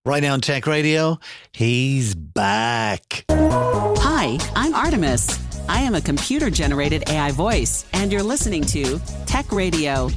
Right now on Tech Radio, he's back. Hi, I'm Artemis. I am a computer-generated AI voice, and you're listening to Tech Radio.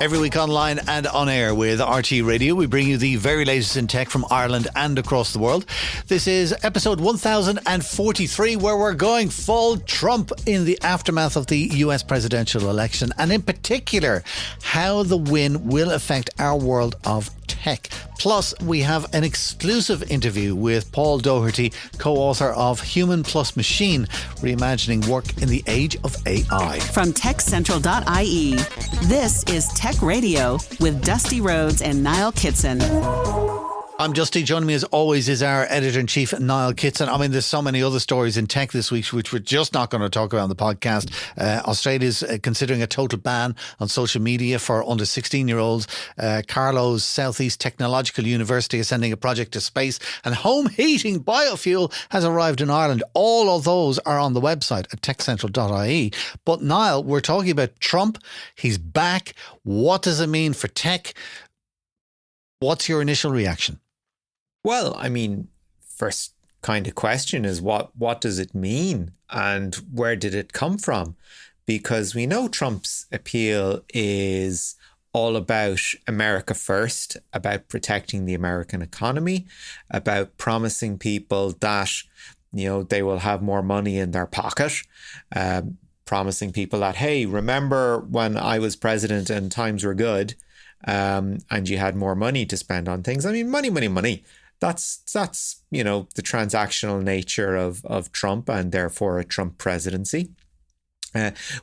Every week online and on air with RT Radio, we bring you the very latest in tech from Ireland and across the world. This is episode 1043, where we're going full Trump in the aftermath of the US presidential election, and in particular, how the win will affect our world of tech. Plus, we have an exclusive interview with Paul Daugherty, co-author of Human Plus Machine, Reimagining Work in the Age of AI. From techcentral.ie, this is Tech Radio with Dusty Rhodes and Niall Kitson. I'm Dusty. Joining me as always is our editor-in-chief, Niall Kitson. I mean, there's so many other stories in tech this week, which we're just not going to talk about on the podcast. Australia's considering a total ban on social media for under 16-year-olds. Carlow's Southeast Technological University is sending a project to space. And home heating biofuel has arrived in Ireland. All of those are on the website at techcentral.ie. But Niall, we're talking about Trump. He's back. What does it mean for tech? What's your initial reaction? Well, I mean, first kind of question is what does it mean and where did it come from? Because we know Trump's appeal is all about America first, about protecting the American economy, about promising people that, you know, they will have more money in their pocket, promising people that, hey, remember when I was president and times were good, and you had more money to spend on things. I mean, money. That's you know, the transactional nature of Trump and therefore a Trump presidency.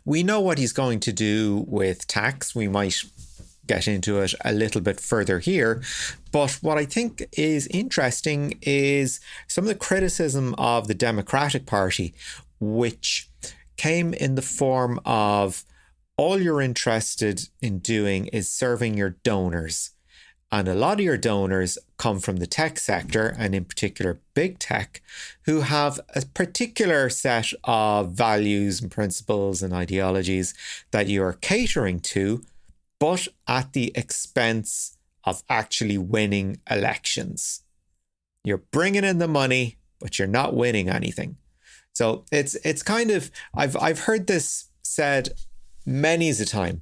We know what he's going to do with tax. We might get into it a little bit further here. But what I think is interesting is some of the criticism of the Democratic Party, which came in the form of all you're interested in doing is serving your donors. And a lot of your donors come from the tech sector, and in particular big tech, who have a particular set of values and principles and ideologies that you're catering to, but at the expense of actually winning elections. You're bringing in the money, but you're not winning anything. So it's kind of, I've heard this said many's a time.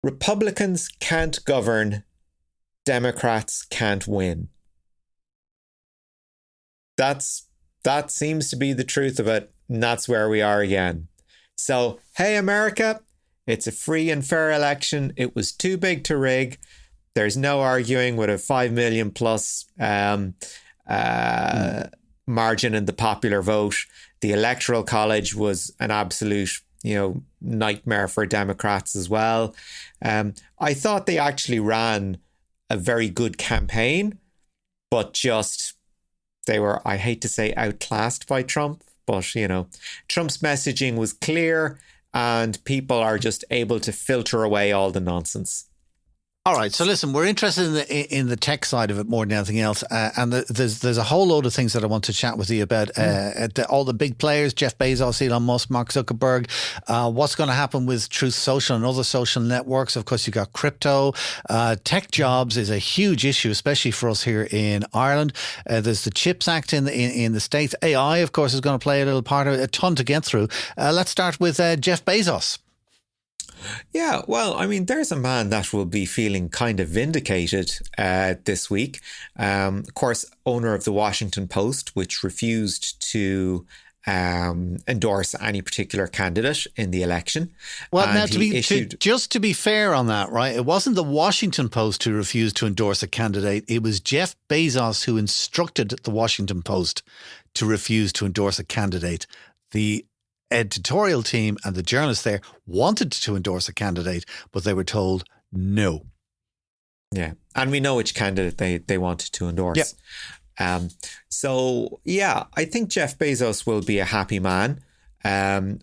Republicans can't govern, Democrats can't win. That seems to be the truth of it, and that's where we are again. So, hey America, it's a free and fair election. It was too big to rig. There's no arguing with a 5 million plus margin in the popular vote. The Electoral College was an absolute, you know, nightmare for Democrats as well. I thought they actually ran a very good campaign, but just they were, I hate to say, outclassed by Trump. But, you know, Trump's messaging was clear and people are just able to filter away all the nonsense. All right, so listen, we're interested in the tech side of it more than anything else, and there's a whole load of things that I want to chat with you about. All the big players, Jeff Bezos, Elon Musk, Mark Zuckerberg, what's going to happen with Truth Social and other social networks. Of course, you've got crypto. Tech jobs is a huge issue, especially for us here in Ireland. There's the CHIPS Act in the States. AI, of course, is going to play a little part of it, a ton to get through. Let's start with Jeff Bezos. Yeah, well, I mean, there's a man that will be feeling kind of vindicated this week. Of course, owner of the Washington Post, which refused to endorse any particular candidate in the election. Well, now just to be fair on that, right? It wasn't the Washington Post who refused to endorse a candidate. It was Jeff Bezos who instructed the Washington Post to refuse to endorse a candidate. The editorial team and the journalists there wanted to endorse a candidate, but they were told no. Yeah. And we know which candidate they wanted to endorse. Yep. So, yeah, I think Jeff Bezos will be a happy man.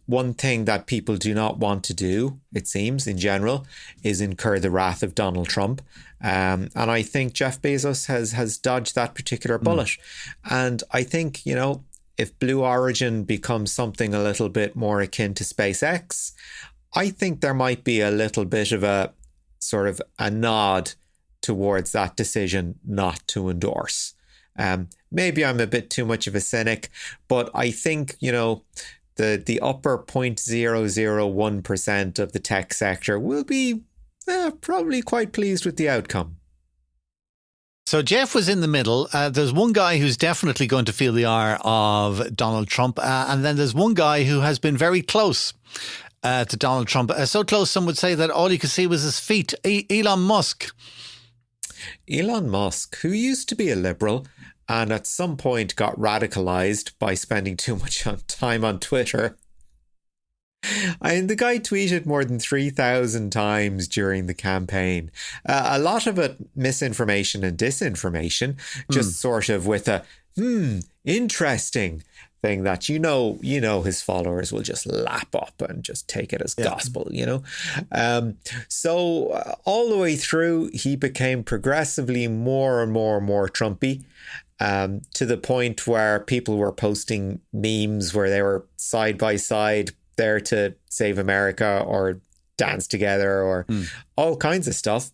One thing that people do not want to do, it seems, in general, is incur the wrath of Donald Trump. And I think Jeff Bezos has dodged that particular bullet. And I think, you know, if Blue Origin becomes something a little bit more akin to SpaceX, I think there might be a little bit of a sort of a nod towards that decision not to endorse. Maybe I'm a bit too much of a cynic, but I think, the upper 0.001% of the tech sector will be probably quite pleased with the outcome. So Jeff was in the middle. There's one guy who's definitely going to feel the ire of Donald Trump. And then there's one guy who has been very close to Donald Trump. So close, some would say that all you could see was his feet. Elon Musk. Elon Musk, who used to be a liberal and at some point got radicalized by spending too much time on Twitter. And the guy tweeted more than 3,000 times during the campaign. A lot of it misinformation and disinformation, just sort of with a, interesting thing that, his followers will just lap up and just take it as gospel, So all the way through, he became progressively more and more Trumpy. To the point where people were posting memes where they were side by side, there to save America or dance together or all kinds of stuff.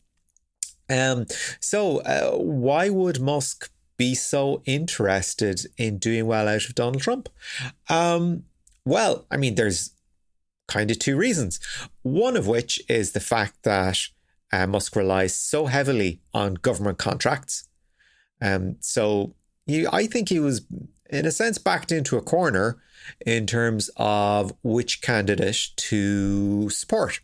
So why would Musk be so interested in doing well out of Donald Trump? Well, I mean, there's kind of two reasons. One of which is the fact that Musk relies so heavily on government contracts. So I think he was, in a sense, backed into a corner in terms of which candidate to support.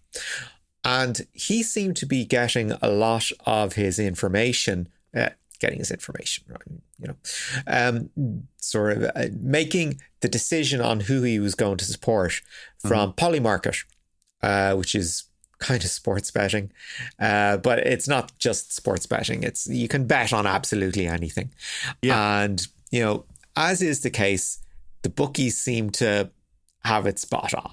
And he seemed to be getting a lot of his information, making the decision on who he was going to support from Polymarket, which is kind of sports betting, but it's not just sports betting. You can bet on absolutely anything. Yeah. And, as is the case, the bookies seem to have it spot on,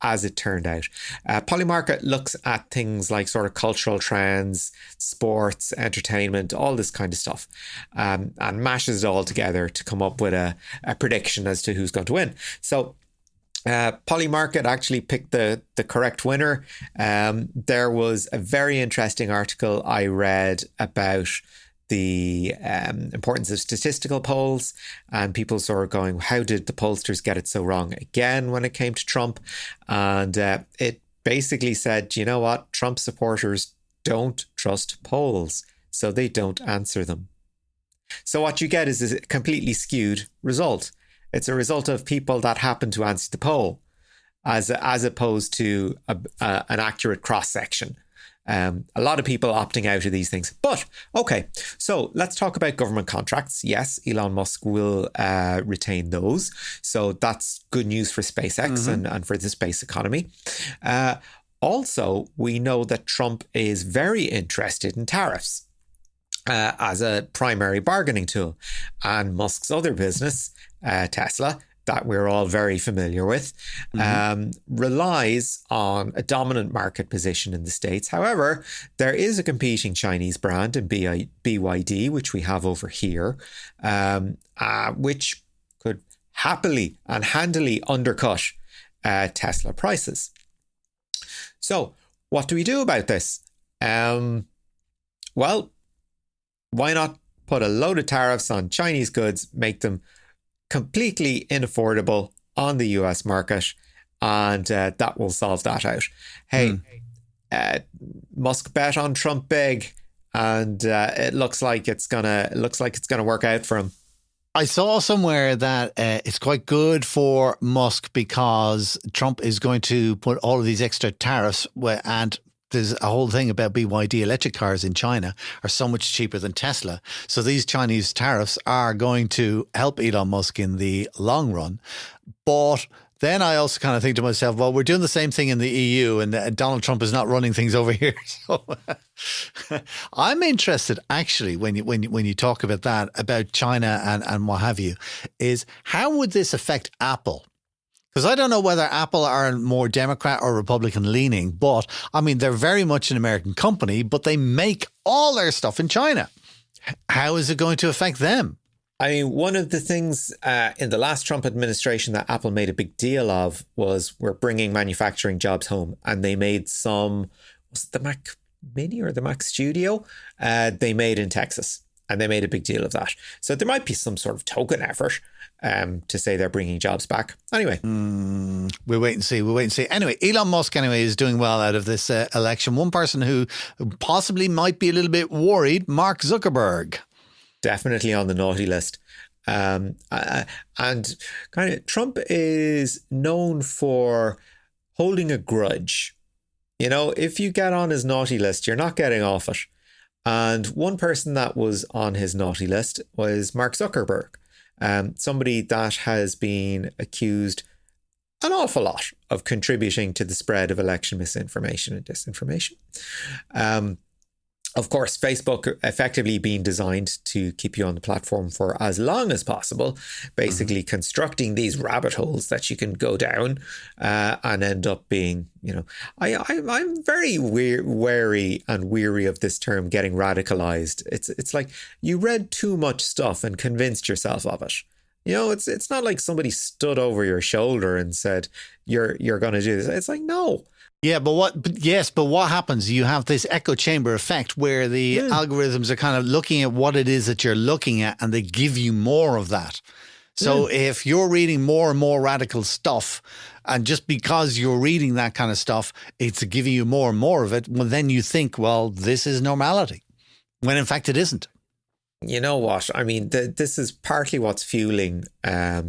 as it turned out. Polymarket looks at things like sort of cultural trends, sports, entertainment, all this kind of stuff, and mashes it all together to come up with a prediction as to who's going to win. So Polymarket actually picked the correct winner. There was a very interesting article I read about the importance of statistical polls, and people sort of going, how did the pollsters get it so wrong again when it came to Trump? And it basically said, you know what, Trump supporters don't trust polls, so they don't answer them. So what you get is a completely skewed result. It's a result of people that happen to answer the poll, as opposed to an accurate cross-section. A lot of people opting out of these things. But, okay, so let's talk about government contracts. Yes, Elon Musk will retain those. So that's good news for SpaceX and for the space economy. Also, we know that Trump is very interested in tariffs as a primary bargaining tool. And Musk's other business, Tesla, that we're all very familiar with, relies on a dominant market position in the States. However, there is a competing Chinese brand in BYD, which we have over here, which could happily and handily undercut Tesla prices. So what do we do about this? Well, why not put a load of tariffs on Chinese goods, make them completely unaffordable on the US market, and that will solve that out. Hey, Musk bet on Trump big, and it looks like it's gonna work out for him. I saw somewhere that it's quite good for Musk because Trump is going to put all of these extra tariffs and there's a whole thing about BYD electric cars in China are so much cheaper than Tesla. So these Chinese tariffs are going to help Elon Musk in the long run. But then I also kind of think to myself, well, we're doing the same thing in the EU and Donald Trump is not running things over here. So I'm interested actually when you talk about that, about China and what have you, is how would this affect Apple? Because I don't know whether Apple are more Democrat or Republican leaning, but I mean, they're very much an American company, but they make all their stuff in China. How is it going to affect them? I mean, one of the things in the last Trump administration that Apple made a big deal of was we're bringing manufacturing jobs home. And they made some, was it the Mini or the Mac Studio, they made in Texas. And they made a big deal of that. So there might be some sort of token effort to say they're bringing jobs back. Anyway. We'll wait and see. Anyway, Elon Musk, is doing well out of this election. One person who possibly might be a little bit worried, Mark Zuckerberg. Definitely on the naughty list. And kind of Trump is known for holding a grudge. If you get on his naughty list, you're not getting off it. And one person that was on his naughty list was Mark Zuckerberg, somebody that has been accused an awful lot of contributing to the spread of election misinformation and disinformation. Of course, Facebook effectively being designed to keep you on the platform for as long as possible, basically constructing these rabbit holes that you can go down and end up being, I'm very wary and weary of this term getting radicalized. It's like you read too much stuff and convinced yourself of it. It's not like somebody stood over your shoulder and said, you're going to do this. It's like, no. Yeah, but what happens? You have this echo chamber effect where the algorithms are kind of looking at what it is that you're looking at and they give you more of that. So if you're reading more and more radical stuff, and just because you're reading that kind of stuff, it's giving you more and more of it, well, then you think, well, this is normality, when in fact it isn't. You know what? I mean, this is partly what's fueling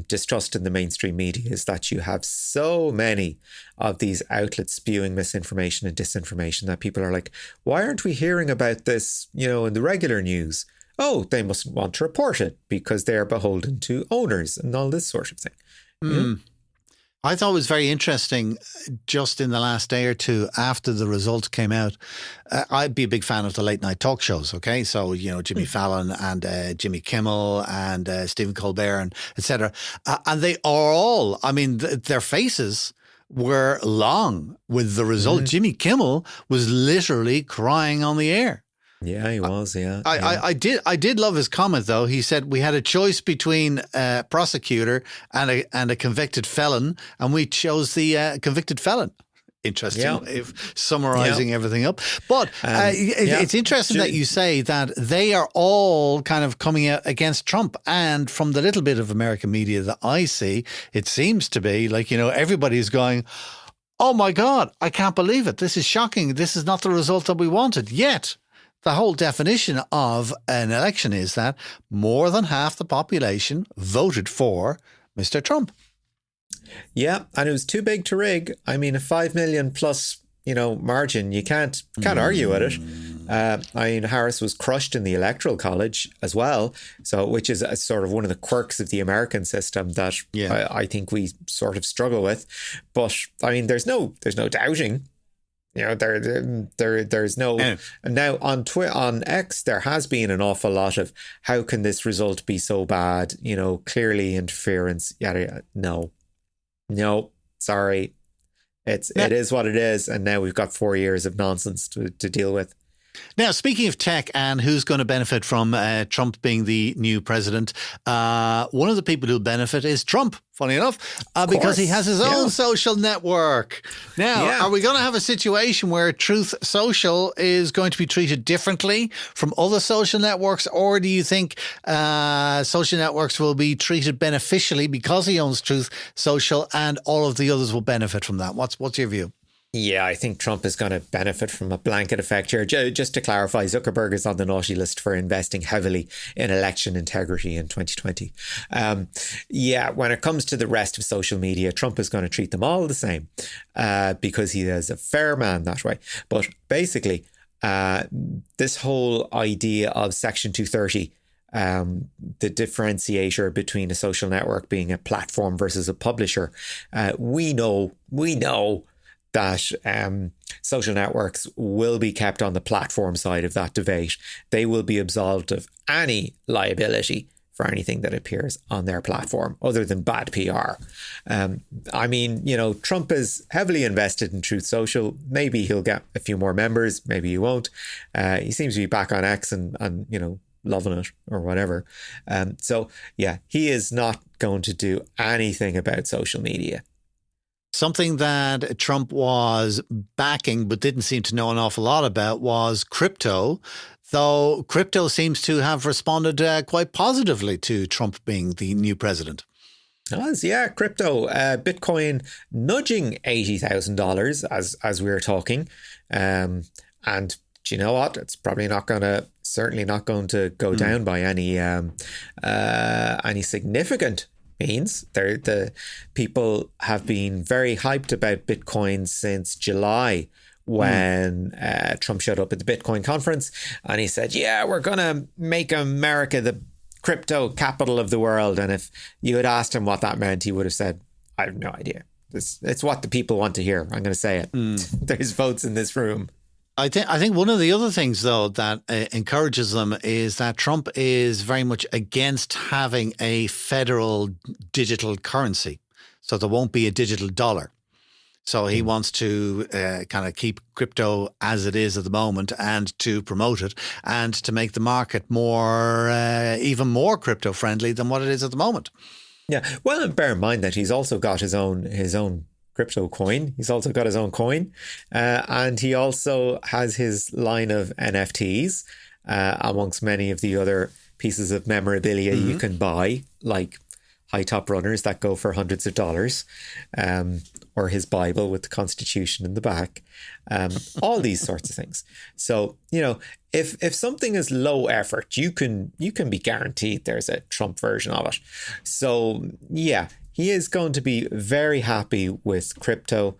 distrust in the mainstream media, is that you have so many of these outlets spewing misinformation and disinformation that people are like, why aren't we hearing about this, in the regular news? Oh, they must want to report it because they are beholden to owners and all this sort of thing. I thought it was very interesting just in the last day or two after the results came out. I'd be a big fan of the late night talk shows. Okay. So, Jimmy Fallon and Jimmy Kimmel and Stephen Colbert and et cetera. And they are all, their faces were long with the result. Jimmy Kimmel was literally crying on the air. Yeah, he was. Yeah. I did love his comment, though. He said we had a choice between a prosecutor and a convicted felon, and we chose the convicted felon. Interesting, if summarizing everything up. But it's interesting that you say that they are all kind of coming out against Trump. And from the little bit of American media that I see, it seems to be like, everybody's going, oh, my God, I can't believe it. This is shocking. This is not the result that we wanted. Yet the whole definition of an election is that more than half the population voted for Mr. Trump. Yeah, and it was too big to rig. I mean, a 5 million plus, margin, you can't argue with it. Harris was crushed in the Electoral College as well, which is a sort of one of the quirks of the American system that I think we sort of struggle with. But there's no doubting. There's no now on X. There has been an awful lot of how can this result be so bad? Clearly interference. Yada. No, sorry. It is what it is, and now we've got 4 years of nonsense to deal with. Now, speaking of tech and who's going to benefit from Trump being the new president, one of the people who'll benefit is Trump, funny enough, because he has his own social network. Now, are we going to have a situation where Truth Social is going to be treated differently from other social networks, or do you think social networks will be treated beneficially because he owns Truth Social and all of the others will benefit from that? What's your view? Yeah, I think Trump is going to benefit from a blanket effect here. Just to clarify, Zuckerberg is on the naughty list for investing heavily in election integrity in 2020. When it comes to the rest of social media, Trump is going to treat them all the same because he is a fair man that way. But basically, this whole idea of Section 230, the differentiator between a social network being a platform versus a publisher, we know that social networks will be kept on the platform side of that debate. They will be absolved of any liability for anything that appears on their platform other than bad PR. Trump is heavily invested in Truth Social. Maybe he'll get a few more members. Maybe he won't. He seems to be back on X and loving it or whatever. He is not going to do anything about social media. Something that Trump was backing but didn't seem to know an awful lot about was crypto, though crypto seems to have responded quite positively to Trump being the new president. Yeah, crypto, Bitcoin nudging $80,000 as we were talking. And do you know what? It's probably certainly not going to go down by any significant means. The people have been very hyped about Bitcoin since July, when Trump showed up at the Bitcoin conference and he said, yeah, we're going to make America the crypto capital of the world. And if you had asked him what that meant, he would have said, I have no idea. It's what the people want to hear. I'm going to say it. There's votes in this room. I think one of the other things, though, that encourages them is that Trump is very much against having a federal digital currency. So there won't be a digital dollar. So he wants to kind of keep crypto as it is at the moment and to promote it and to make the market more, even more crypto friendly than what it is at the moment. Yeah. Well, and bear in mind that he's also got his own crypto coin. He's also got his own coin. And he also has his line of NFTs amongst many of the other pieces of memorabilia you can buy, like high top runners that go for hundreds of dollars, or his Bible with the Constitution in the back, all these sorts of things. So, if something is low effort, you can be guaranteed there's a Trump version of it. So, yeah, he is going to be very happy with crypto.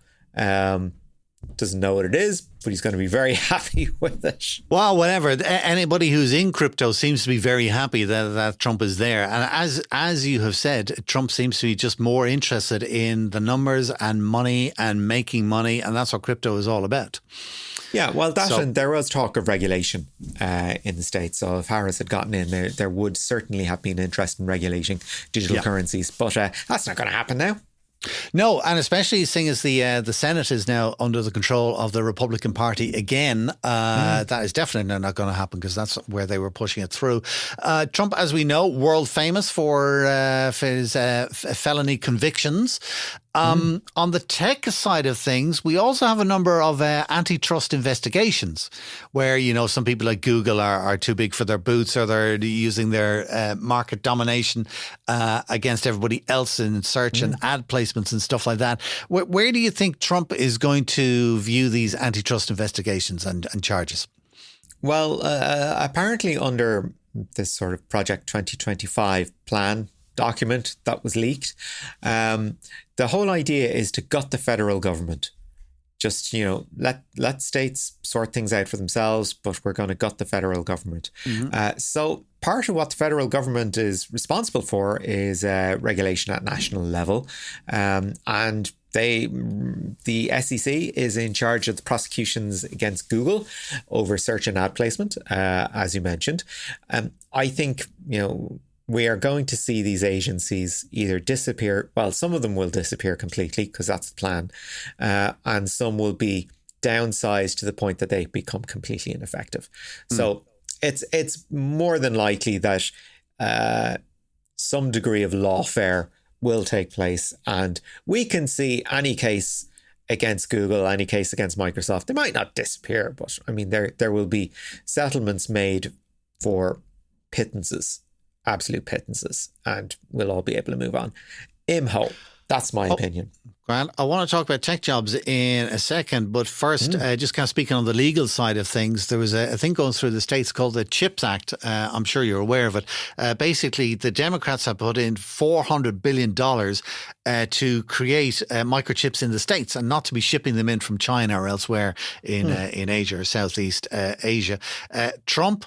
Doesn't know what it is, but he's going to be very happy with it. Well, whatever. Anybody who's in crypto seems to be very happy that Trump is there. And as you have said, Trump seems to be just more interested in the numbers and money and making money. And that's what crypto is all about. Yeah, well, and there was talk of regulation in the States. So if Harris had gotten in, there would certainly have been interest in regulating digital currencies. But that's not going to happen now. No, and especially seeing as the Senate is now under the control of the Republican Party again, that is definitely not going to happen because that's where they were pushing it through. Trump, as we know, world famous for his felony convictions. On the tech side of things, we also have a number of antitrust investigations where, some people like Google are too big for their boots, or they're using their market domination against everybody else in search and ad placements and stuff like that. Where do you think Trump is going to view these antitrust investigations and charges? Well, apparently under this sort of Project 2025 plan document that was leaked, the whole idea is to gut the federal government. Just, let states sort things out for themselves, but we're going to gut the federal government. So part of what the federal government is responsible for is regulation at national level. And the SEC is in charge of the prosecutions against Google over search and ad placement, as you mentioned. I think, we are going to see these agencies either disappear. Well, some of them will disappear completely because that's the plan. And some will be downsized to the point that they become completely ineffective. So it's more than likely that some degree of lawfare will take place. And we can see any case against Google, any case against Microsoft. They might not disappear, but I mean, there will be settlements made for pittances. Absolute pittances, and we'll all be able to move on. Imho, that's my opinion. Grant, I want to talk about tech jobs in a second, but first, just kind of speaking on the legal side of things, there was a thing going through the States called the CHIPS Act. I'm sure you're aware of it. Basically, the Democrats have put in $400 billion to create microchips in the States and not to be shipping them in from China or elsewhere in Asia or Southeast Asia. Trump...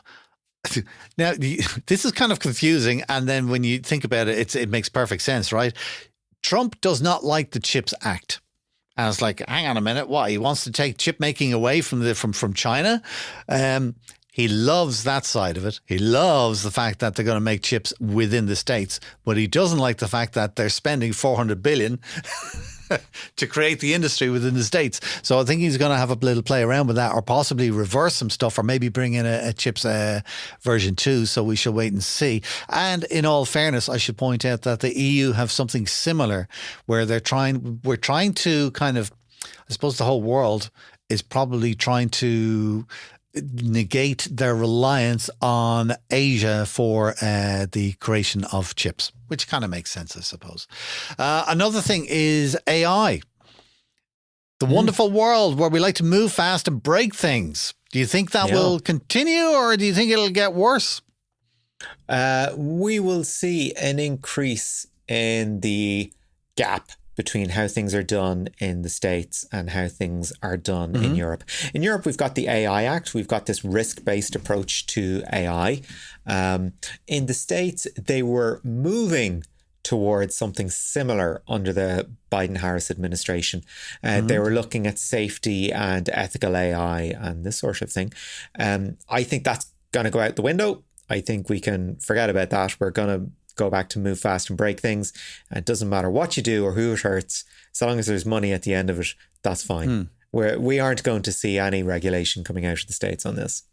Now, this is kind of confusing. And then when you think about it, it makes perfect sense, right? Trump does not like the CHIPS Act. And it's like, hang on a minute. What? He wants to take chip making away from China? He loves that side of it. He loves the fact that they're going to make chips within the States. But he doesn't like the fact that they're spending $400 billion to create the industry within the States. So I think he's going to have a little play around with that, or possibly reverse some stuff, or maybe bring in a chips version 2. So we shall wait and see. And in all fairness, I should point out that the EU have something similar where we're trying to kind of, I suppose the whole world is probably trying to negate their reliance on Asia for the creation of chips, which kind of makes sense, I suppose. Another thing is AI. The wonderful world where we like to move fast and break things. Do you think that will continue, or do you think it'll get worse? We will see an increase in the gap between how things are done in the States and how things are done in Europe. In Europe, we've got the AI Act. We've got this risk-based approach to AI. In the States, they were moving towards something similar under the Biden-Harris administration. They were looking at safety and ethical AI and this sort of thing. I think that's going to go out the window. I think we can forget about that. We're going to go back to move fast and break things. It doesn't matter what you do or who it hurts. So long as there's money at the end of it, that's fine. We aren't going to see any regulation coming out of the States on this.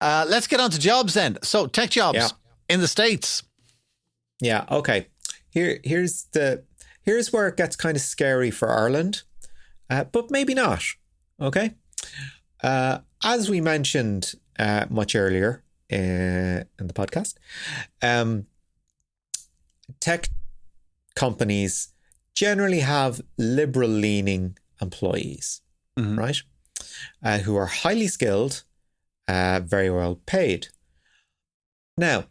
Let's get on to jobs then. So tech jobs in the States. Yeah. Okay. Here's where it gets kind of scary for Ireland, but maybe not. Okay. As we mentioned much earlier in the podcast, tech companies generally have liberal-leaning employees, right? Who are highly skilled, very well paid. Now,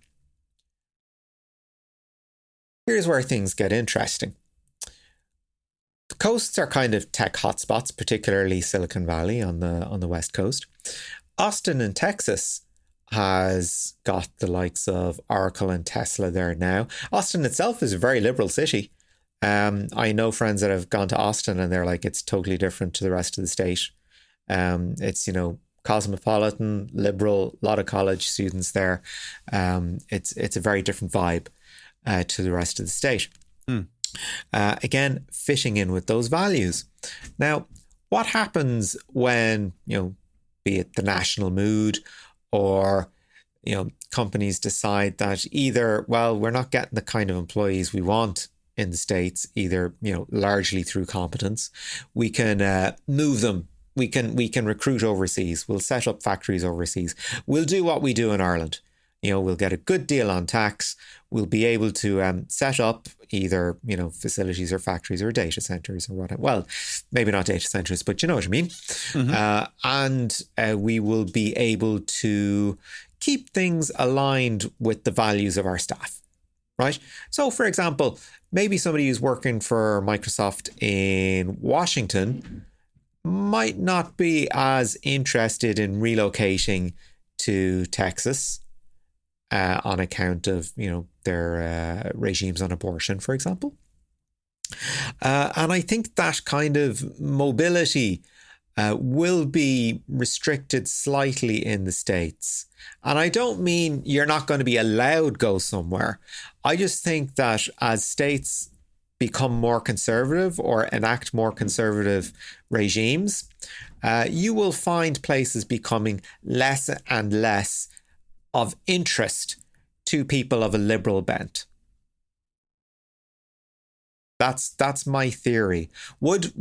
here's where things get interesting. The coasts are kind of tech hotspots, particularly Silicon Valley on the West Coast. Austin in Texas has got the likes of Oracle and Tesla there now. Austin itself is a very liberal city. I know friends that have gone to Austin and they're like, it's totally different to the rest of the state. It's, cosmopolitan, liberal, a lot of college students there. It's a very different vibe to the rest of the state. Again, fitting in with those values. Now, what happens when, be it the national mood or, companies decide that either, well, we're not getting the kind of employees we want in the States, either, largely through competence, we can move them. We can recruit overseas. We'll set up factories overseas. We'll do what we do in Ireland. We'll get a good deal on tax. We'll be able to set up either, facilities or factories or data centers or whatever. Well, maybe not data centers, but you know what I mean. And we will be able to keep things aligned with the values of our staff, right? So, for example, maybe somebody who's working for Microsoft in Washington might not be as interested in relocating to Texas on account of, their regimes on abortion, for example. And I think that kind of mobility will be restricted slightly in the States. And I don't mean you're not going to be allowed go somewhere. I just think that as states become more conservative or enact more conservative regimes, you will find places becoming less and less of interest to people of a liberal bent. That's my theory. Would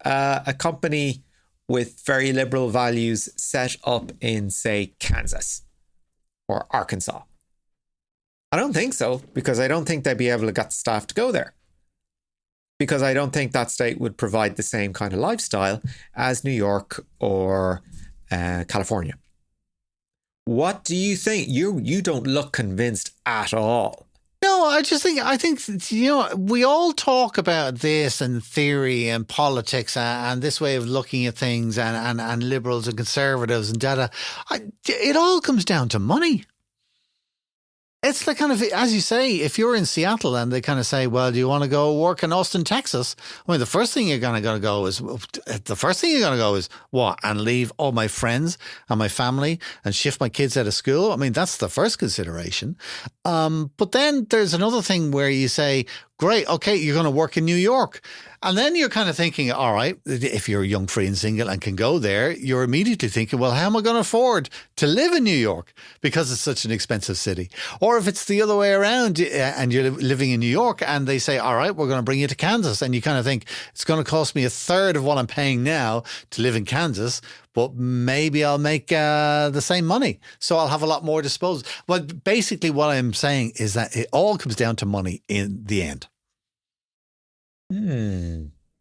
a company with very liberal values set up in, say, Kansas or Arkansas? I don't think so, because I don't think they'd be able to get staff to go there. Because I don't think that state would provide the same kind of lifestyle as New York or California. What do you think? You don't look convinced at all. No, I think we all talk about this and theory and politics and this way of looking at things and liberals and conservatives and data. It all comes down to money. It's like kind of, as you say, if you're in Seattle and they kind of say, well, do you want to go work in Austin, Texas? I mean, the first thing you're going to go is what? And leave all my friends and my family and shift my kids out of school? I mean, that's the first consideration. But then there's another thing where you say, great, okay, you're going to work in New York. And then you're kind of thinking, all right, if you're young, free and single and can go there, you're immediately thinking, well, how am I going to afford to live in New York because it's such an expensive city? Or if it's the other way around and you're living in New York and they say, all right, we're going to bring you to Kansas. And you kind of think it's going to cost me a third of what I'm paying now to live in Kansas, but maybe I'll make the same money. So I'll have a lot more disposable. But basically what I'm saying is that it all comes down to money in the end.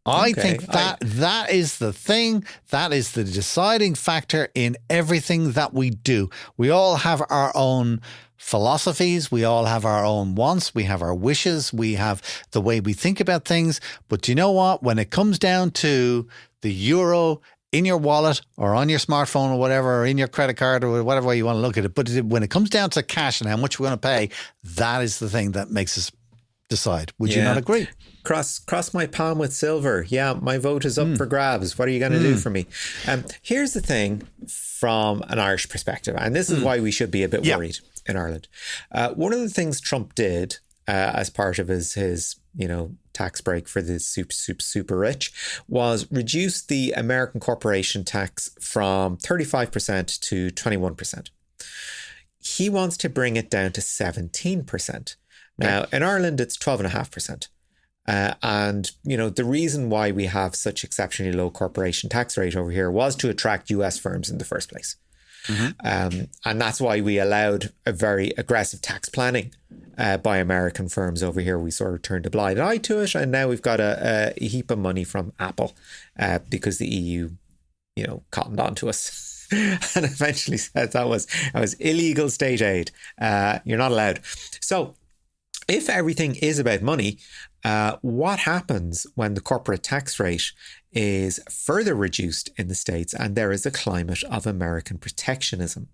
I think that is the thing. That is the deciding factor in everything that we do. We all have our own philosophies. We all have our own wants. We have our wishes. We have the way we think about things. But you know what? When it comes down to the euro in your wallet or on your smartphone or whatever, or in your credit card or whatever way you want to look at it, but when it comes down to cash and how much we're going to pay, that is the thing that makes us decide. Would you not agree? Cross my palm with silver. Yeah, my vote is up for grabs. What are you going to do for me? Here's the thing from an Irish perspective, and this is why we should be a bit worried in Ireland. One of the things Trump did as part of his tax break for the super rich was reduce the American corporation tax from 35% to 21%. He wants to bring it down to 17%. Now, in Ireland, it's 12.5%. And, the reason why we have such exceptionally low corporation tax rate over here was to attract US firms in the first place. And that's why we allowed a very aggressive tax planning by American firms over here. We sort of turned a blind eye to it. And now we've got a heap of money from Apple because the EU, cottoned on to us. And eventually said that was illegal state aid. You're not allowed. So if everything is about money, what happens when the corporate tax rate is further reduced in the States and there is a climate of American protectionism?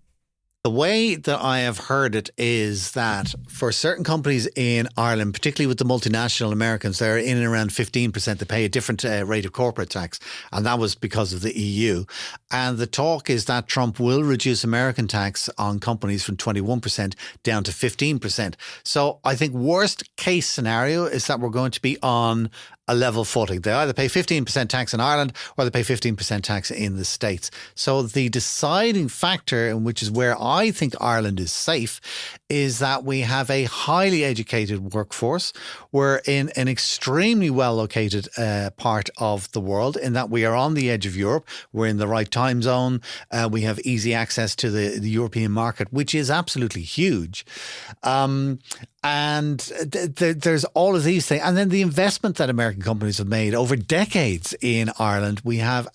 The way that I have heard it is that for certain companies in Ireland, particularly with the multinational Americans, they're in and around 15%. They pay a different rate of corporate tax. And that was because of the EU. And the talk is that Trump will reduce American tax on companies from 21% down to 15%. So I think worst case scenario is that we're going to be on a level footing. They either pay 15% tax in Ireland or they pay 15% tax in the States. So the deciding factor, and which is where I think Ireland is safe, is that we have a highly educated workforce. We're in an extremely well located part of the world in that we are on the edge of Europe. We're in the right time zone. We have easy access to the European market, which is absolutely huge. And there's all of these things. And then the investment that American companies have made over decades in Ireland. We have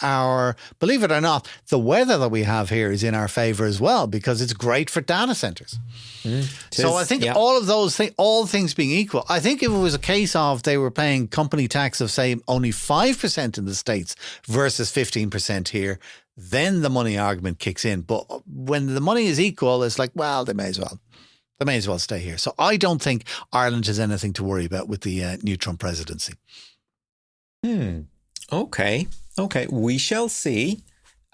believe it or not, the weather that we have here is in our favour as well because it's great for data centres. So I think all of those things, all things being equal, I think if it was a case of they were paying company tax of, say, only 5% in the States versus 15% here, then the money argument kicks in. But when the money is equal, it's like, well, they may as well. They may as well stay here. So I don't think Ireland has anything to worry about with the new Trump presidency. Okay. We shall see.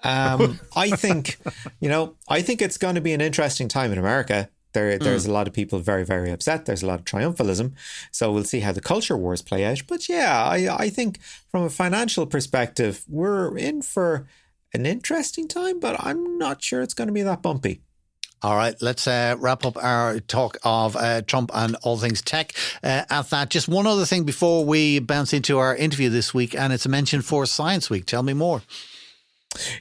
I think it's going to be an interesting time in America. There's a lot of people very, very upset. There's a lot of triumphalism. So we'll see how the culture wars play out. But yeah, I think from a financial perspective, we're in for an interesting time, but I'm not sure it's going to be that bumpy. All right, let's wrap up our talk of Trump and all things tech at that. Just one other thing before we bounce into our interview this week, and it's a mention for Science Week. Tell me more.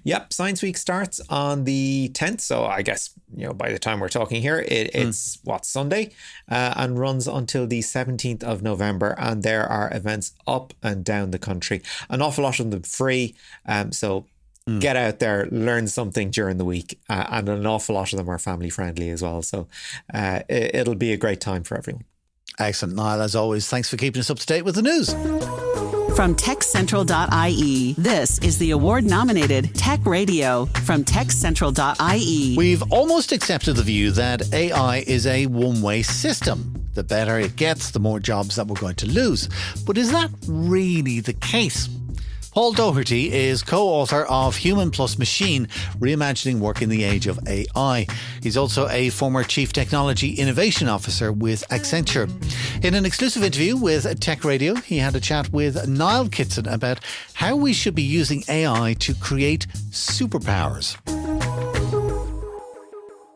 Yep, Science Week starts on the 10th. So I guess, by the time we're talking here, it's Sunday and runs until the 17th of November. And there are events up and down the country. An awful lot of them free. So get out there, learn something during the week. And an awful lot of them are family friendly as well. So it'll be a great time for everyone. Excellent. Niall, as always, thanks for keeping us up to date with the news. From TechCentral.ie, this is the award-nominated Tech Radio from TechCentral.ie. We've almost accepted the view that AI is a one-way system. The better it gets, the more jobs that we're going to lose. But is that really the case? Paul Daugherty is co-author of Human Plus Machine, Reimagining Work in the Age of AI. He's also a former Chief Technology Innovation Officer with Accenture. In an exclusive interview with Tech Radio, he had a chat with Niall Kitson about how we should be using AI to create superpowers.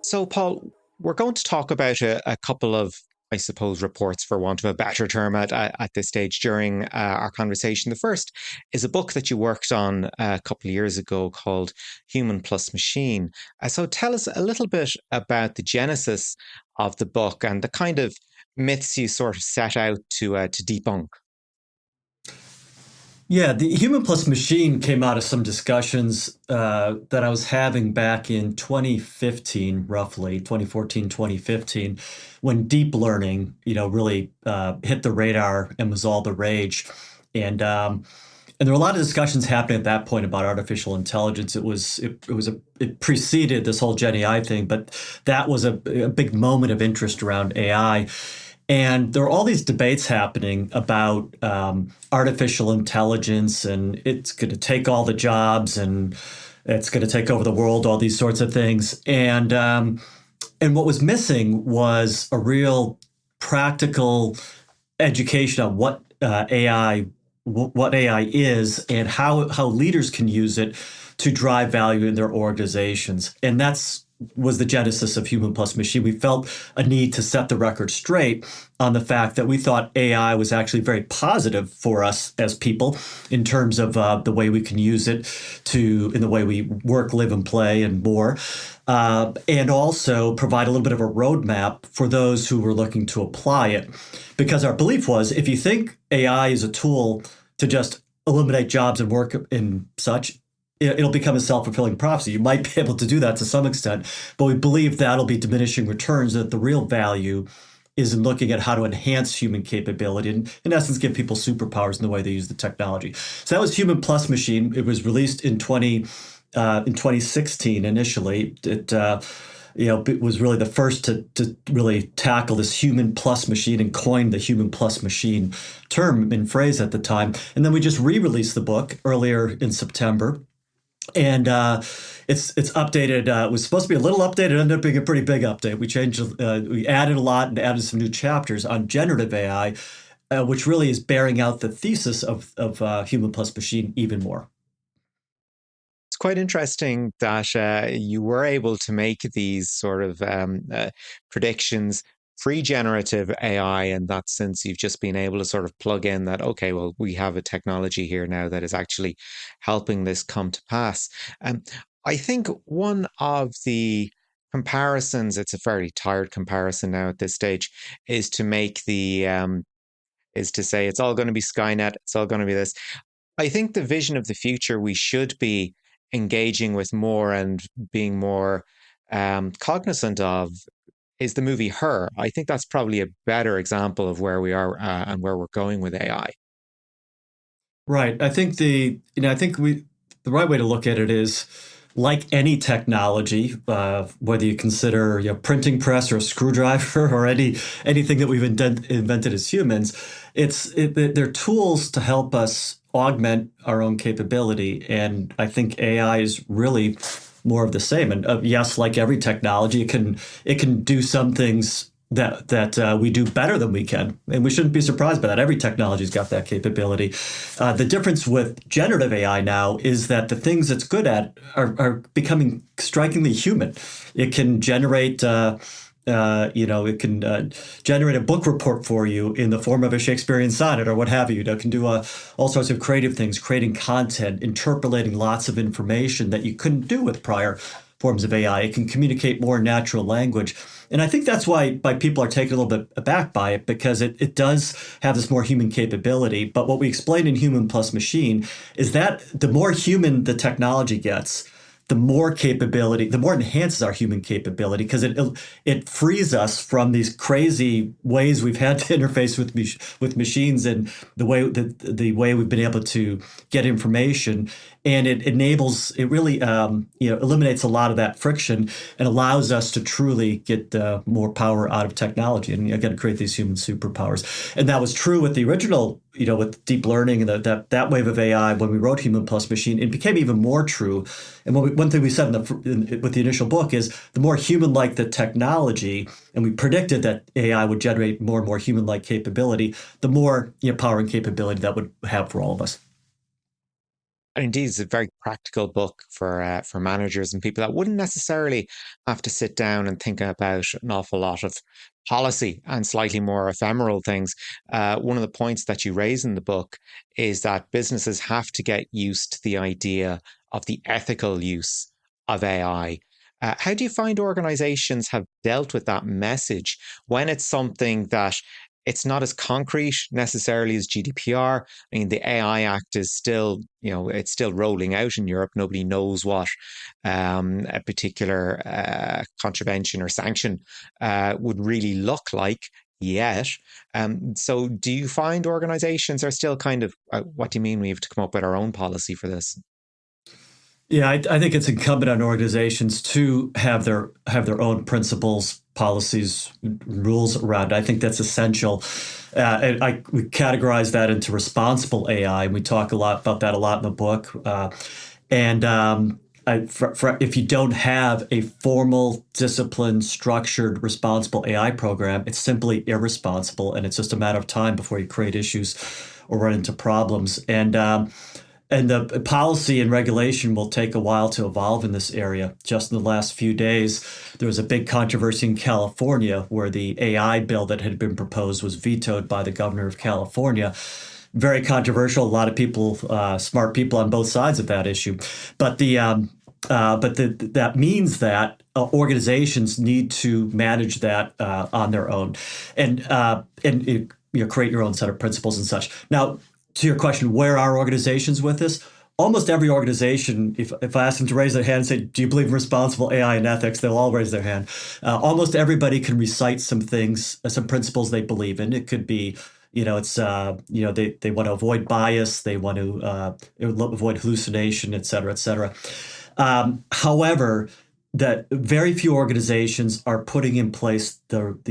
So, Paul, we're going to talk about a couple of, I suppose, reports, for want of a better term, at this stage during our conversation. The first is a book that you worked on a couple of years ago called Human Plus Machine. So tell us a little bit about the genesis of the book and the kind of myths you sort of set out to debunk. Yeah, the Human Plus Machine came out of some discussions that I was having back in 2015, roughly 2014, 2015, when deep learning, really hit the radar and was all the rage. And there were a lot of discussions happening at that point about artificial intelligence. It preceded this whole Gen AI thing, but that was a big moment of interest around AI. And there are all these debates happening about artificial intelligence, and it's going to take all the jobs, and it's going to take over the world, all these sorts of things. And what was missing was a real practical education on what AI is and how leaders can use it to drive value in their organizations. And was the genesis of Human Plus Machine. We felt a need to set the record straight on the fact that we thought AI was actually very positive for us as people in terms of the way we can use it in the way we work, live, and play, and more. And also provide a little bit of a roadmap for those who were looking to apply it. Because our belief was, if you think AI is a tool to just eliminate jobs and work and such, it'll become a self-fulfilling prophecy. You might be able to do that to some extent, but we believe that'll be diminishing returns, that the real value is in looking at how to enhance human capability and, in essence, give people superpowers in the way they use the technology. So that was Human Plus Machine. It was released in 2016 initially. It was really the first to really tackle this human plus machine and coin the human plus machine term and phrase at the time. And then we just re-released the book earlier in September. And it's updated. It was supposed to be a little update. It ended up being a pretty big update. We we added a lot and added some new chapters on generative AI, which really is bearing out the thesis of Human Plus Machine even more. It's quite interesting that you were able to make these sort of predictions pre-generative AI, in that sense. You've just been able to sort of plug in that, okay, well, we have a technology here now that is actually helping this come to pass. I think one of the comparisons, it's a fairly tired comparison now at this stage, is to say it's all going to be Skynet, it's all going to be this. I think the vision of the future we should be engaging with more and being more cognizant of is the movie Her. I think that's probably a better example of where we are and where we're going with AI. Right. I think the right way to look at it is, like any technology, whether you consider printing press or a screwdriver or anything that we've invented as humans, they're tools to help us augment our own capability. And I think AI is really more of the same. And yes, like every technology, it can do some things that we do better than we can. And we shouldn't be surprised by that. Every technology's got that capability. The difference with generative AI now is that the things it's good at are becoming strikingly human. It can generate generate a book report for you in the form of a Shakespearean sonnet or what have you. It can do all sorts of creative things, creating content, interpolating lots of information that you couldn't do with prior forms of AI. It can communicate more natural language. And I think that's why people are taken a little bit aback by it, because it does have this more human capability. But what we explain in Human Plus Machine is that the more human the technology gets, the more capability, the more it enhances our human capability, because it frees us from these crazy ways we've had to interface with machines and the way we've been able to get information. And it really eliminates a lot of that friction and allows us to truly get more power out of technology and again create these human superpowers. And that was true with the original, with deep learning and that wave of AI when we wrote Human Plus Machine. It became even more true. And one thing we said with the initial book is the more human-like the technology, and we predicted that AI would generate more and more human-like capability, the more power and capability that would have for all of us. And indeed, it's a very practical book for managers and people that wouldn't necessarily have to sit down and think about an awful lot of policy and slightly more ephemeral things. One of the points that you raise in the book is that businesses have to get used to the idea of the ethical use of AI. How do you find organizations have dealt with that message when it's something that it's not as concrete necessarily as GDPR? I mean, the AI Act is still, it's still rolling out in Europe. Nobody knows what a particular contravention or sanction would really look like yet. So do you find organizations are still kind of, what do you mean we have to come up with our own policy for this? Yeah, I think it's incumbent on organizations to have their own principles, policies, rules around it. I think that's essential. We categorize that into responsible AI, and we talk about that a lot in the book. If you don't have a formal, disciplined, structured, responsible AI program, it's simply irresponsible, and it's just a matter of time before you create issues or run into problems. And the policy and regulation will take a while to evolve in this area. Just in the last few days, there was a big controversy in California where the AI bill that had been proposed was vetoed by the governor of California. Very controversial. A lot of people, smart people on both sides of that issue. But that means that organizations need to manage that on their own and create your own set of principles and such. Now, to your question, where are organizations with this? Almost every organization, if I ask them to raise their hand and say, do you believe in responsible AI and ethics, they'll all raise their hand. Almost everybody can recite some things, some principles they believe in. It could be, they want to avoid bias, they want to avoid hallucination, et cetera, et cetera. However, that very few organizations are putting in place the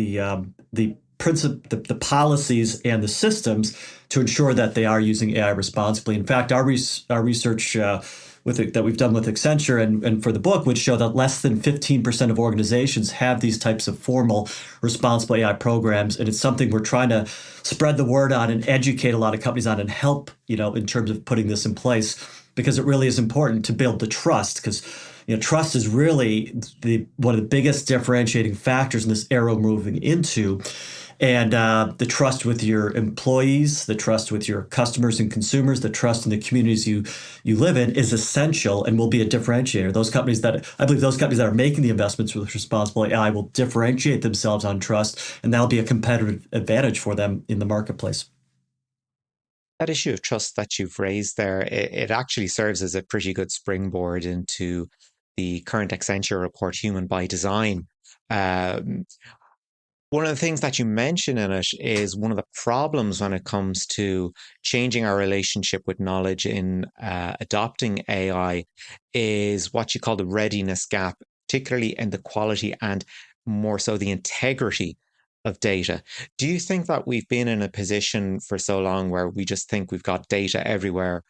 policies and the systems to ensure that they are using AI responsibly. In fact, our research that we've done with Accenture and for the book would show that less than 15% of organizations have these types of formal responsible AI programs. And it's something we're trying to spread the word on and educate a lot of companies on and help, in terms of putting this in place, because it really is important to build the trust, because trust is really one of the biggest differentiating factors in this era moving into. And the trust with your employees, the trust with your customers and consumers, the trust in the communities you live in is essential and will be a differentiator. I believe those companies that are making the investments with responsible AI will differentiate themselves on trust, and that'll be a competitive advantage for them in the marketplace. That issue of trust that you've raised there, it actually serves as a pretty good springboard into the current Accenture report, Human by Design. One of the things that you mention in it is one of the problems when it comes to changing our relationship with knowledge in adopting AI is what you call the readiness gap, particularly in the quality and more so the integrity of data. Do you think that we've been in a position for so long where we just think we've got data everywhere,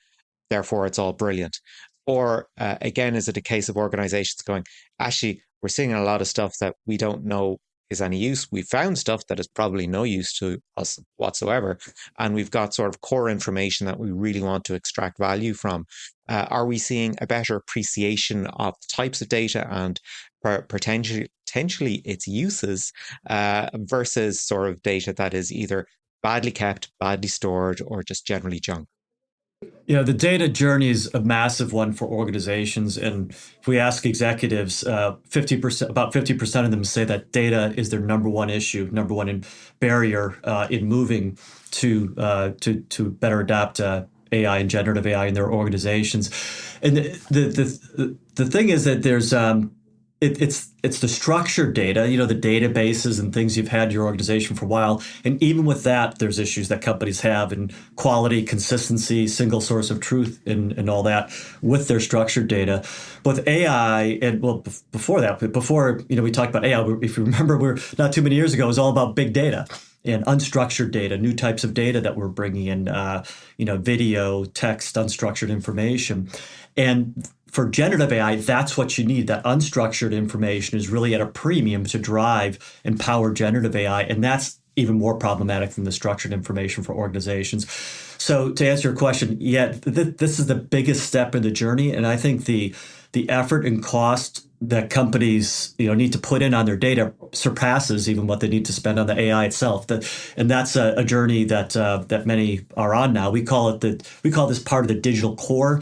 therefore it's all brilliant? Or again, is it a case of organizations going, actually, we're seeing a lot of stuff that we don't know is any use. We found stuff that is probably no use to us whatsoever. And we've got sort of core information that we really want to extract value from. Are we seeing a better appreciation of the types of data and potentially its uses versus sort of data that is either badly kept, badly stored, or just generally junk? The data journey is a massive one for organizations. And if we ask executives, about 50% of them say that data is their number one issue, number one barrier in moving to better adapt AI and generative AI in their organizations. And the thing is that there's it's the structured data, the databases and things you've had in your organization for a while. And even with that, there's issues that companies have in quality, consistency, single source of truth, and all that with their structured data. With AI, and well, before that, we talked about AI. If you remember, we're not too many years ago, it was all about big data and unstructured data, new types of data that we're bringing in, video, text, unstructured information. And for generative AI, that's what you need. That unstructured information is really at a premium to drive and power generative AI. And that's even more problematic than the structured information for organizations. So to answer your question, this is the biggest step in the journey. And I think the effort and cost that companies need to put in on their data surpasses even what they need to spend on the AI itself. And that's a journey that many are on now. We call this part of the digital core.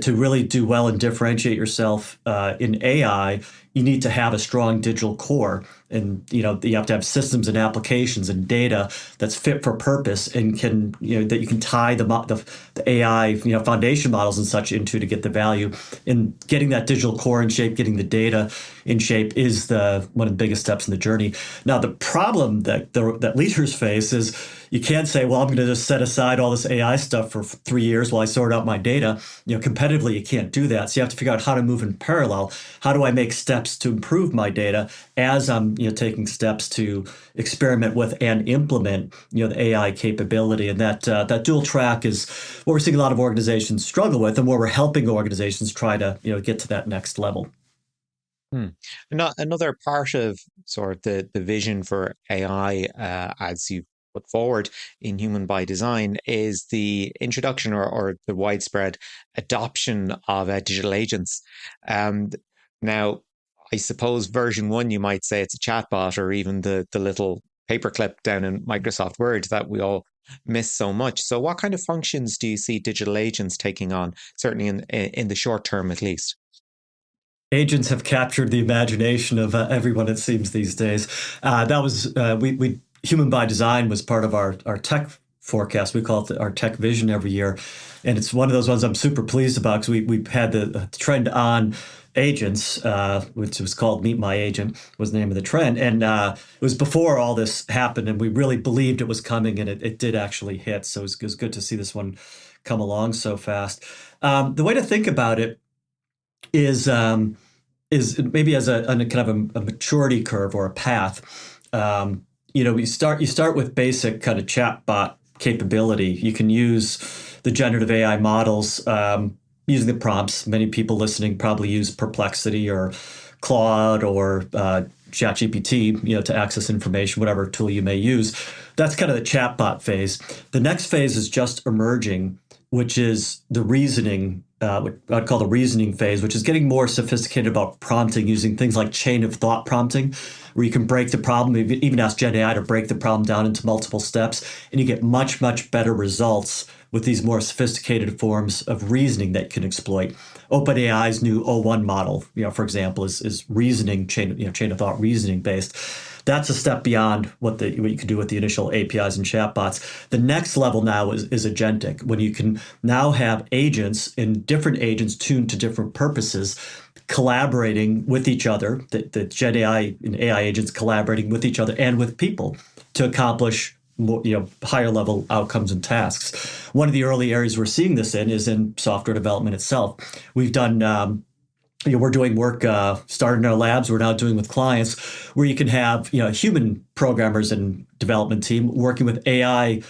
To really do well and differentiate yourself in AI, you need to have a strong digital core, and you have to have systems and applications and data that's fit for purpose and can that you can tie the AI foundation models and such into to get the value. And getting that digital core in shape, getting the data in shape is one of the biggest steps in the journey. Now, the problem that leaders face is you can't say, well, I'm going to just set aside all this AI stuff for 3 years while I sort out my data. Competitively, you can't do that. So you have to figure out how to move in parallel. How do I make steps to improve my data as I'm taking steps to experiment with and implement the AI capability? And that dual track is what we're seeing a lot of organizations struggle with, and where we're helping organizations try to get to that next level. Another part of sort of the vision for AI, as you put forward in Human by Design, is the introduction or the widespread adoption of digital agents. Now, I suppose version 1, you might say it's a chatbot, or even the little paperclip down in Microsoft Word that we all miss so much. So what kind of functions do you see digital agents taking on, certainly in the short term at least? Agents have captured the imagination of everyone, it seems, these days. That was Human by Design was part of our tech forecast. We call it our tech vision every year, and it's one of those ones I'm super pleased about, because we had the trend on agents, which was called Meet My Agent, was the name of the trend, and it was before all this happened, and we really believed it was coming, and it did actually hit. So it was good to see this one come along so fast. The way to think about it is maybe as a kind of a maturity curve or a path. You start with basic kind of chatbot capability. You can use the generative AI models using the prompts. Many people listening probably use Perplexity or Claude or ChatGPT, to access information, whatever tool you may use. That's kind of the chatbot phase. The next phase is just emerging, which is the reasoning, what I'd call the reasoning phase, which is getting more sophisticated about prompting, using things like chain of thought prompting, where you can break the problem, even ask Gen AI to break the problem down into multiple steps, and you get much, much better results with these more sophisticated forms of reasoning that you can exploit. OpenAI's new O1 model, for example, is reasoning, chain of thought reasoning based. That's a step beyond what you can do with the initial APIs and chatbots. The next level now is agentic, when you can now have agents, and different agents tuned to different purposes, collaborating with each other, the Gen AI and AI agents collaborating with each other and with people to accomplish more, higher level outcomes and tasks. One of the early areas we're seeing this in is in software development itself. We've done we're doing work, started in our labs, we're now doing with clients, where you can have human programmers and development team working with AI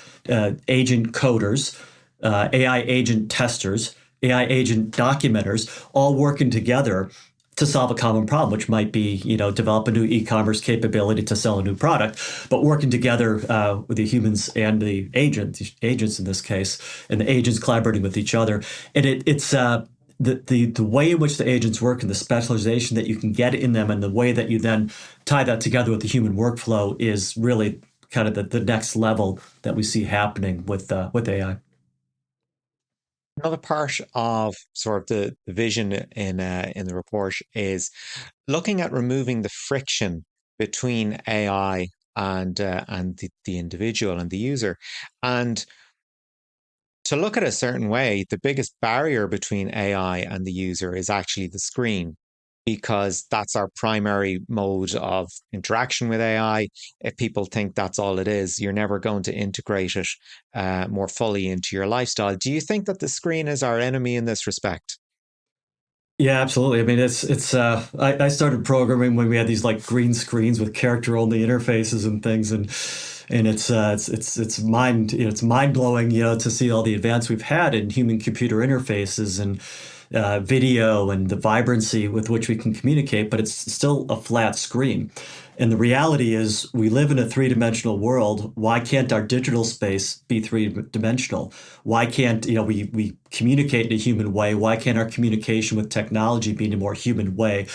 agent coders, AI agent testers, AI agent documenters, all working together to solve a common problem, which might be, develop a new e-commerce capability to sell a new product, but working together with the humans and the agents in this case, and the agents collaborating with each other. And it's the way in which the agents work and the specialization that you can get in them, and the way that you then tie that together with the human workflow, is really kind of the next level that we see happening with AI. Another part of sort of the vision in the report is looking at removing the friction between AI and the individual and the user. And to look at a certain way, the biggest barrier between AI and the user is actually the screen. because that's our primary mode of interaction with AI. If people think that's all it is, you're never going to integrate it more fully into your lifestyle. Do you think that the screen is our enemy in this respect? Yeah, absolutely. I mean, I started programming when we had these like green screens with character only interfaces and things, and it's mind blowing, to see all the advance we've had in human computer interfaces and video and the vibrancy with which we can communicate, but it's still a flat screen. And the reality is, we live in a three-dimensional world. Why can't our digital space be three-dimensional? Why can't, we communicate in a human way? Why can't our communication with technology be in a more human way?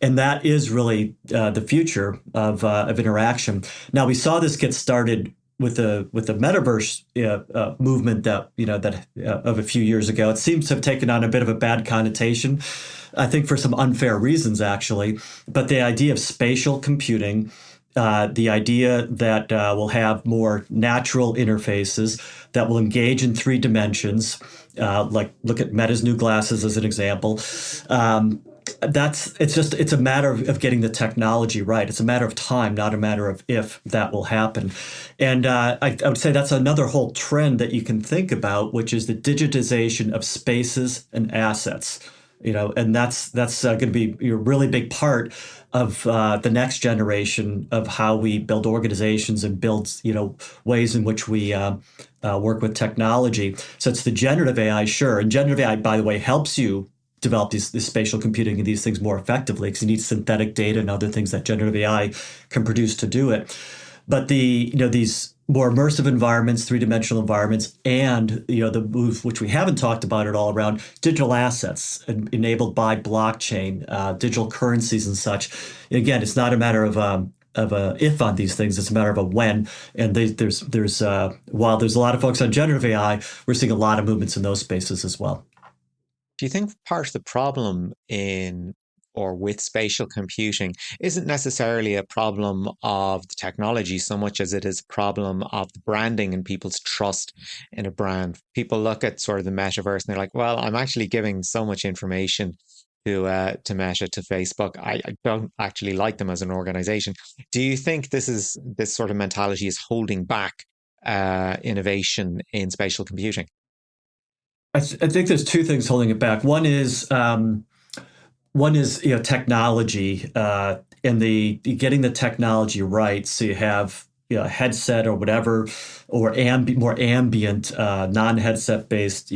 And that is really the future of interaction. Now, we saw this get started with the metaverse movement that of a few years ago. It seems to have taken on a bit of a bad connotation, I think, for some unfair reasons, actually. But the idea of spatial computing, the idea that we'll have more natural interfaces that will engage in three dimensions, like look at Meta's new glasses as an example. It's a matter of getting the technology right. It's a matter of time, not a matter of if that will happen. And I would say that's another whole trend that you can think about, which is the digitization of spaces and assets. And that's going to be a really big part of the next generation of how we build organizations and build ways in which we work with technology. So it's the generative AI, sure, and generative AI, by the way, helps you develop this spatial computing and these things more effectively, because you need synthetic data and other things that generative AI can produce to do it. But these more immersive environments, three-dimensional environments, and the move, which we haven't talked about at all, around digital assets enabled by blockchain, digital currencies and such. Again, it's not a matter of a if on these things, it's a matter of a when. And while there's a lot of focus on generative AI, we're seeing a lot of movements in those spaces as well. Do you think part of the problem with spatial computing isn't necessarily a problem of the technology so much as it is a problem of the branding and people's trust in a brand? People look at sort of the metaverse and they're like, well, I'm actually giving so much information to Meta, to Facebook. I don't actually like them as an organization. Do you think this sort of mentality is holding back innovation in spatial computing? I think there's two things holding it back. One is technology, and the getting the technology right. So you have a headset or whatever, or more ambient, non-headset based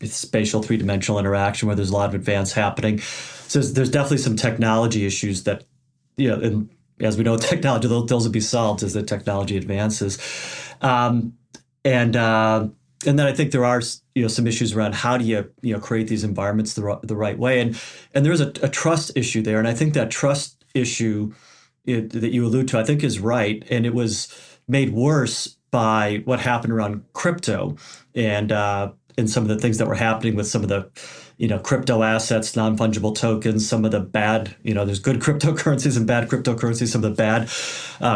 spatial three-dimensional interaction where there's a lot of advance happening. So there's definitely some technology issues that and as we know, technology, those will be solved as the technology advances. And then I think there are some issues around how do you create these environments the right way, and there's a trust issue there, and I think that trust issue that you allude to, I think, is right, and it was made worse by what happened around crypto and some of the things that were happening with some of the crypto assets, non-fungible tokens, some of the bad, there's good cryptocurrencies and bad cryptocurrencies, some of the bad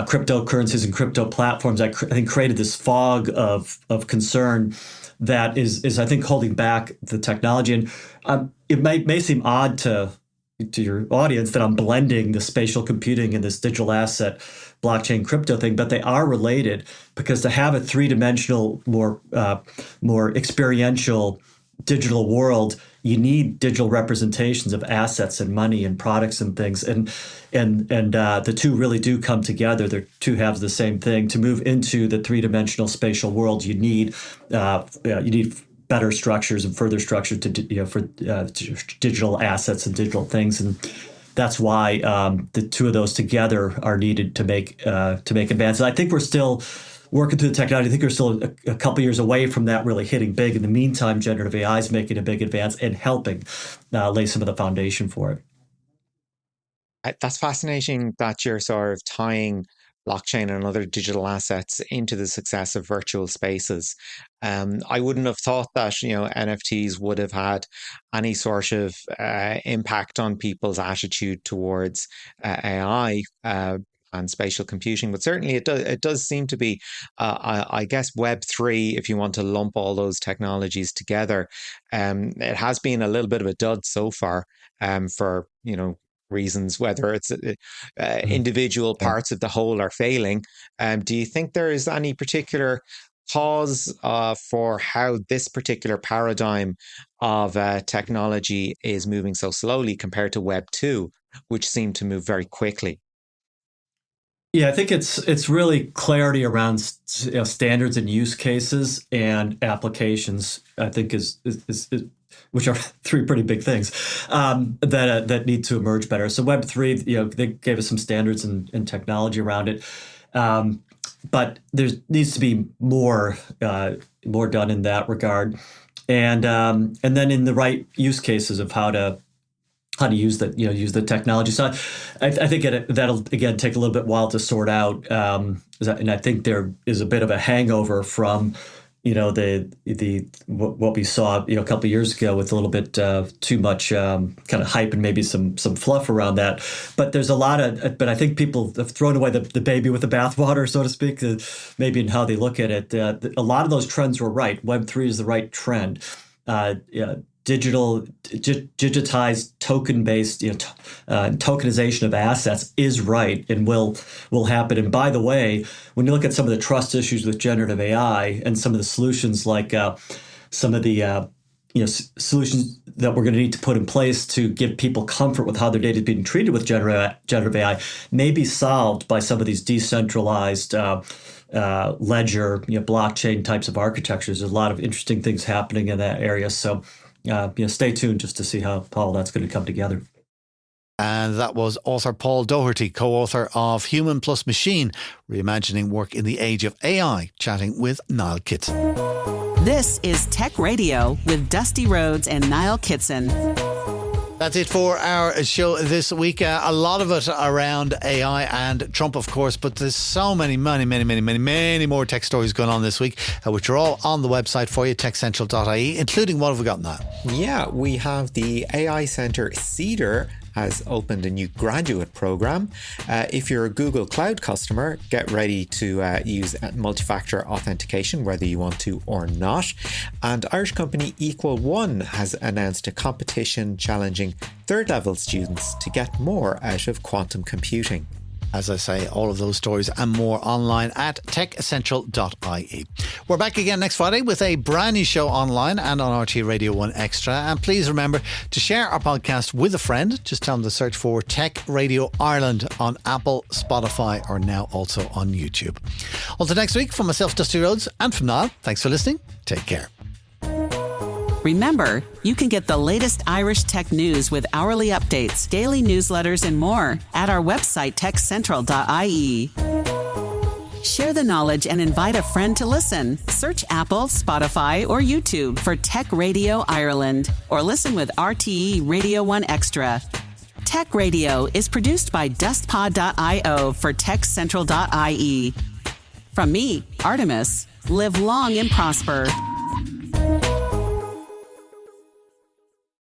cryptocurrencies and crypto platforms, I think created this fog of concern that is I think holding back the technology. And it may seem odd to your audience that I'm blending the spatial computing and this digital asset blockchain crypto thing, but they are related, because to have a three-dimensional, more experiential digital world, you need digital representations of assets and money and products and things, and the two really do come together. They're two halves of the same thing. To move into the three-dimensional spatial world, you need better structures and further structures for digital assets and digital things, and that's why the two of those together are needed to make advances. I think we're still working through the technology. I think we're still a couple years away from that really hitting big. In the meantime, generative AI is making a big advance and helping lay some of the foundation for it. That's fascinating that you're sort of tying blockchain and other digital assets into the success of virtual spaces. I wouldn't have thought that NFTs would have had any sort of impact on people's attitude towards AI and spatial computing, but certainly it does seem to be, I guess, Web3, if you want to lump all those technologies together. It has been a little bit of a dud so far for reasons, whether it's individual parts of the whole are failing. Do you think there is any particular cause for how this particular paradigm of technology is moving so slowly compared to Web 2, which seemed to move very quickly? Yeah, I think it's really clarity around standards and use cases and applications. I think is which are three pretty big things that need to emerge better. So Web3, they gave us some standards and technology around it, but there needs to be more done in that regard, and then in the right use cases of how to use that, use the technology. So I think that'll again take a little bit while to sort out. And I think there is a bit of a hangover from, what we saw, a couple of years ago with a little bit too much kind of hype and maybe some fluff around that. But there's a lot but I think people have thrown away the baby with the bathwater, so to speak, maybe in how they look at it. A lot of those trends were right. Web3 is the right trend. Digitized, token-based, tokenization of assets is right and will happen. And by the way, when you look at some of the trust issues with generative AI and some of the solutions, like some of the solutions that we're going to need to put in place to give people comfort with how their data is being treated with generative AI, may be solved by some of these decentralized ledger, blockchain types of architectures. There's a lot of interesting things happening in that area. So. Stay tuned just to see how all that's going to come together. And that was author Paul Daugherty, co-author of Human Plus Machine, Reimagining Work in the Age of AI, chatting with Niall Kitson. This is Tech Radio with Dusty Rhodes and Niall Kitson. That's it for our show this week. A lot of it around AI and Trump, of course, but there's so many more tech stories going on this week, which are all on the website for you, techcentral.ie, including what have we got now? Yeah, we have the AI Centre Cedar has opened a new graduate program. If you're a Google Cloud customer, get ready to use multi-factor authentication, whether you want to or not. And Irish company Equal One has announced a competition challenging third-level students to get more out of quantum computing. As I say, all of those stories and more online at techcentral.ie. We're back again next Friday with a brand new show online and on RT Radio 1 Extra. And please remember to share our podcast with a friend. Just tell them to search for Tech Radio Ireland on Apple, Spotify, or now also on YouTube. Until next week, from myself, Dusty Rhodes, and from Niall, thanks for listening. Take care. Remember, you can get the latest Irish tech news with hourly updates, daily newsletters, and more at our website, techcentral.ie. Share the knowledge and invite a friend to listen. Search Apple, Spotify, or YouTube for Tech Radio Ireland, or listen with RTE Radio 1 Extra. Tech Radio is produced by dustpod.io for techcentral.ie. From me, Artemis, live long and prosper.